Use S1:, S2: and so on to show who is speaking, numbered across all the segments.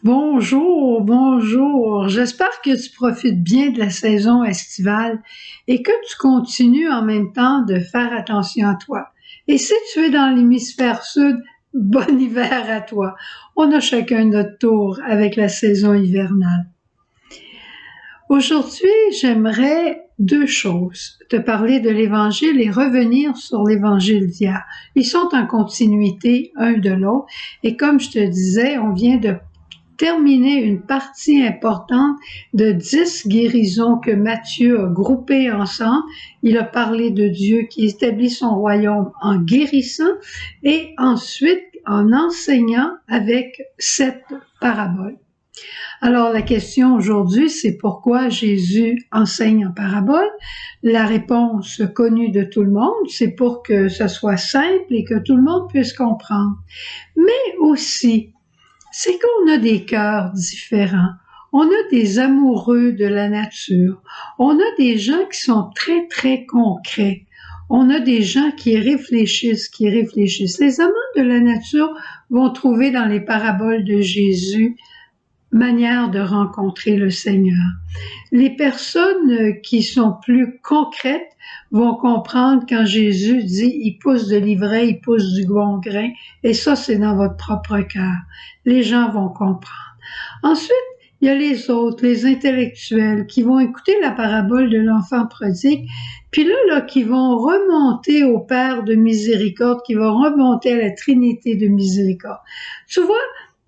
S1: Bonjour, bonjour. J'espère que tu profites bien de la saison estivale et que tu continues en même temps de faire attention à toi. Et si tu es dans l'hémisphère sud, bon hiver à toi. On a chacun notre tour avec la saison hivernale. Aujourd'hui, j'aimerais deux choses. Te parler de l'Évangile et revenir sur l'Évangile d'hier. Ils sont en continuité un de l'autre et comme je te disais, on vient de terminer une partie importante de 10 guérisons que Matthieu a groupées ensemble. Il a parlé de Dieu qui établit son royaume en guérissant et ensuite en enseignant avec 7 paraboles. Alors la question aujourd'hui, c'est pourquoi Jésus enseigne en parabole. La réponse connue de tout le monde, c'est pour que ce soit simple et que tout le monde puisse comprendre. Mais aussi, c'est qu'on a des cœurs différents. On a des amoureux de la nature. On a des gens qui sont très, très concrets. On a des gens qui réfléchissent. Les amants de la nature vont trouver dans les paraboles de Jésus manière de rencontrer le Seigneur. Les personnes qui sont plus concrètes vont comprendre quand Jésus dit « il pousse de l'ivraie, il pousse du bon grain », et ça, c'est dans votre propre cœur. Les gens vont comprendre. Ensuite, il y a les autres, les intellectuels, qui vont écouter la parabole de l'enfant prodigue, puis là, qui vont remonter au Père de miséricorde, qui vont remonter à la Trinité de miséricorde. Tu vois,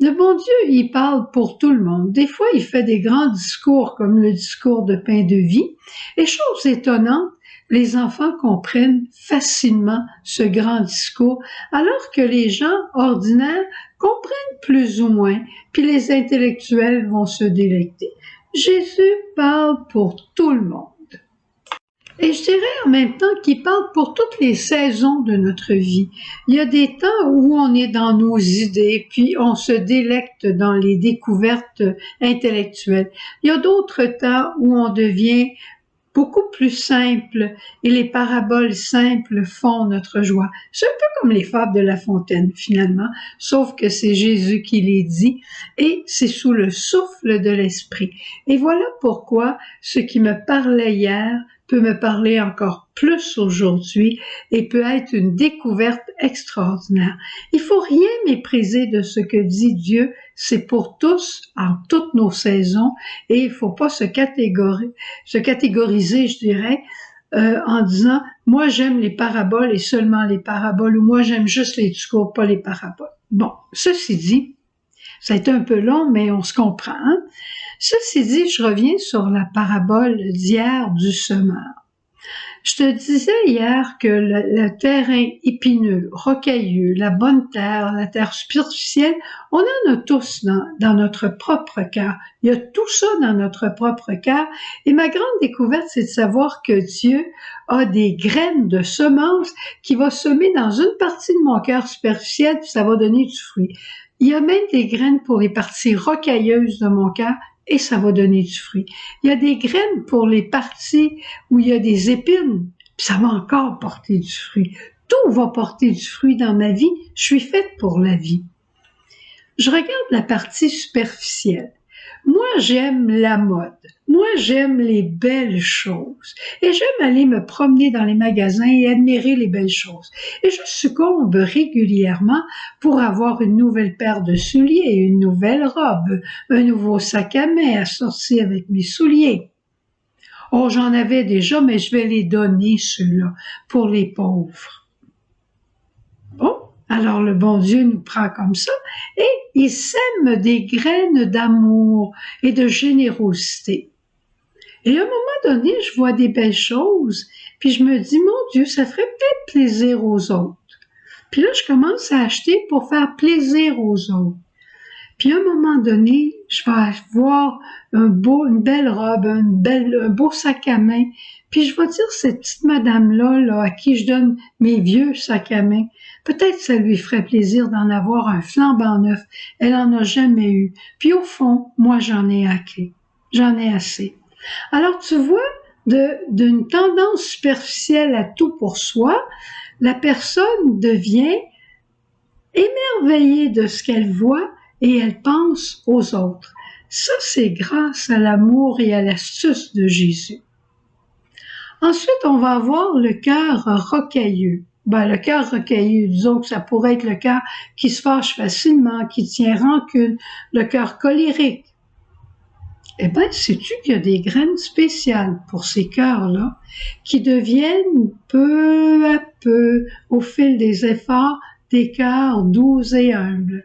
S1: le bon Dieu, il parle pour tout le monde. Des fois, il fait des grands discours comme le discours de pain de vie. Et chose étonnante, les enfants comprennent facilement ce grand discours, alors que les gens ordinaires comprennent plus ou moins, puis les intellectuels vont se délecter. Jésus parle pour tout le monde. Et je dirais en même temps qu'il parle pour toutes les saisons de notre vie. Il y a des temps où on est dans nos idées, puis on se délecte dans les découvertes intellectuelles. Il y a d'autres temps où on devient beaucoup plus simple et les paraboles simples font notre joie. C'est un peu comme les fables de La Fontaine, finalement, sauf que c'est Jésus qui les dit et c'est sous le souffle de l'Esprit. Et voilà pourquoi ce qui me parlait hier peut me parler encore plus aujourd'hui et peut être une découverte extraordinaire. Il faut rien mépriser de ce que dit Dieu, c'est pour tous, en toutes nos saisons, et il faut pas se catégoriser, je dirais, en disant « moi j'aime les paraboles et seulement les paraboles » ou « moi j'aime juste les discours, pas les paraboles ». Bon, ceci dit, ça a été un peu long, mais on se comprend. Hein? Ceci dit, je reviens sur la parabole d'hier du semeur. Je te disais hier que le terrain épineux, rocailleux, la bonne terre, la terre superficielle, on en a tous dans notre propre cœur. Il y a tout ça dans notre propre cœur. Et ma grande découverte, c'est de savoir que Dieu a des graines de semences qu'il va semer dans une partie de mon cœur superficiel, puis ça va donner du fruit. Il y a même des graines pour les parties rocailleuses de mon cœur, et ça va donner du fruit. Il y a des graines pour les parties où il y a des épines, puis ça va encore porter du fruit. Tout va porter du fruit dans ma vie. Je suis faite pour la vie. Je regarde la partie superficielle. Moi, j'aime la mode. Moi, j'aime les belles choses. Et j'aime aller me promener dans les magasins et admirer les belles choses. Et je succombe régulièrement pour avoir une nouvelle paire de souliers, une nouvelle robe, un nouveau sac à main assorti avec mes souliers. Oh, j'en avais déjà, mais je vais les donner, ceux-là, pour les pauvres. Bon. Alors le bon Dieu nous prend comme ça et il sème des graines d'amour et de générosité. Et à un moment donné, je vois des belles choses, puis je me dis, mon Dieu, ça ferait peut-être plaisir aux autres. Puis là, je commence à acheter pour faire plaisir aux autres. Puis à un moment donné, je vais voir une belle robe, un beau sac à main. Puis je vais dire, cette petite madame-là, à qui je donne mes vieux sacs à main, peut-être ça lui ferait plaisir d'en avoir un flambant neuf. Elle en a jamais eu. Puis au fond, moi, j'en ai assez. Alors tu vois, d'une tendance superficielle à tout pour soi, la personne devient émerveillée de ce qu'elle voit et elle pense aux autres. Ça, c'est grâce à l'amour et à l'astuce de Jésus. Ensuite, on va avoir le cœur rocailleux. Le cœur rocailleux, disons que ça pourrait être le cœur qui se fâche facilement, qui tient rancune, le cœur colérique. Eh bien, sais-tu qu'il y a des graines spéciales pour ces cœurs-là qui deviennent peu à peu, au fil des efforts, des cœurs doux et humbles.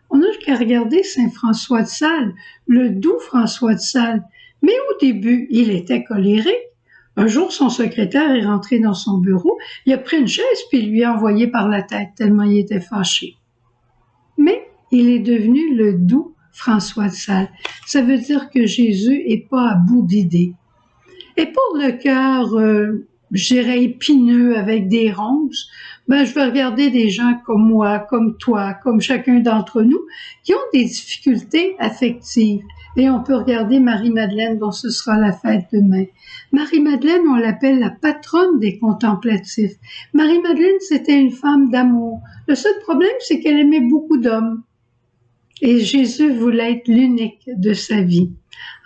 S1: On n'a qu'à regarder Saint François de Sales, le doux François de Sales. Mais au début, il était colérique. Un jour, son secrétaire est rentré dans son bureau, il a pris une chaise puis lui a envoyé par la tête tellement il était fâché. Mais il est devenu le doux François de Sales. Ça veut dire que Jésus est pas à bout d'idées. Et pour le cœur, je dirais épineux avec des ronces, je vais regarder des gens comme moi, comme toi, comme chacun d'entre nous, qui ont des difficultés affectives. Et on peut regarder Marie-Madeleine, dont ce sera la fête demain. Marie-Madeleine, on l'appelle la patronne des contemplatifs. Marie-Madeleine, c'était une femme d'amour. Le seul problème, c'est qu'elle aimait beaucoup d'hommes. Et Jésus voulait être l'unique de sa vie.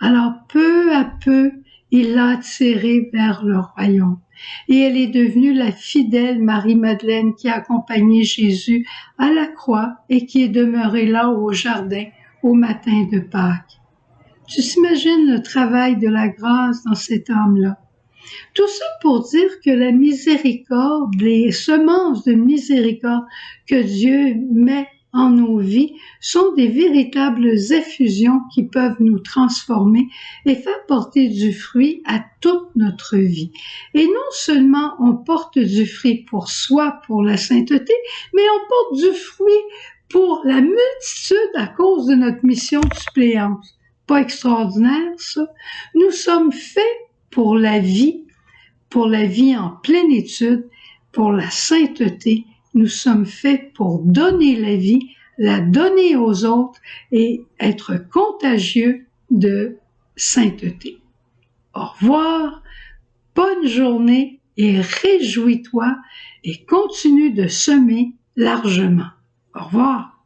S1: Alors, peu à peu, il l'a attirée vers le royaume. Et elle est devenue la fidèle Marie-Madeleine qui a accompagné Jésus à la croix et qui est demeurée là au jardin au matin de Pâques. Tu t'imagines le travail de la grâce dans cette âme-là. Tout ça pour dire que la miséricorde, les semences de miséricorde que Dieu met en nos vies sont des véritables effusions qui peuvent nous transformer et faire porter du fruit à toute notre vie. Et non seulement on porte du fruit pour soi, pour la sainteté, mais on porte du fruit pour la multitude à cause de notre mission de suppléance. Pas extraordinaire, ça? Nous sommes faits pour la vie en plénitude, pour la sainteté. Nous sommes faits pour donner la vie, la donner aux autres et être contagieux de sainteté. Au revoir, bonne journée et réjouis-toi et continue de semer largement. Au revoir.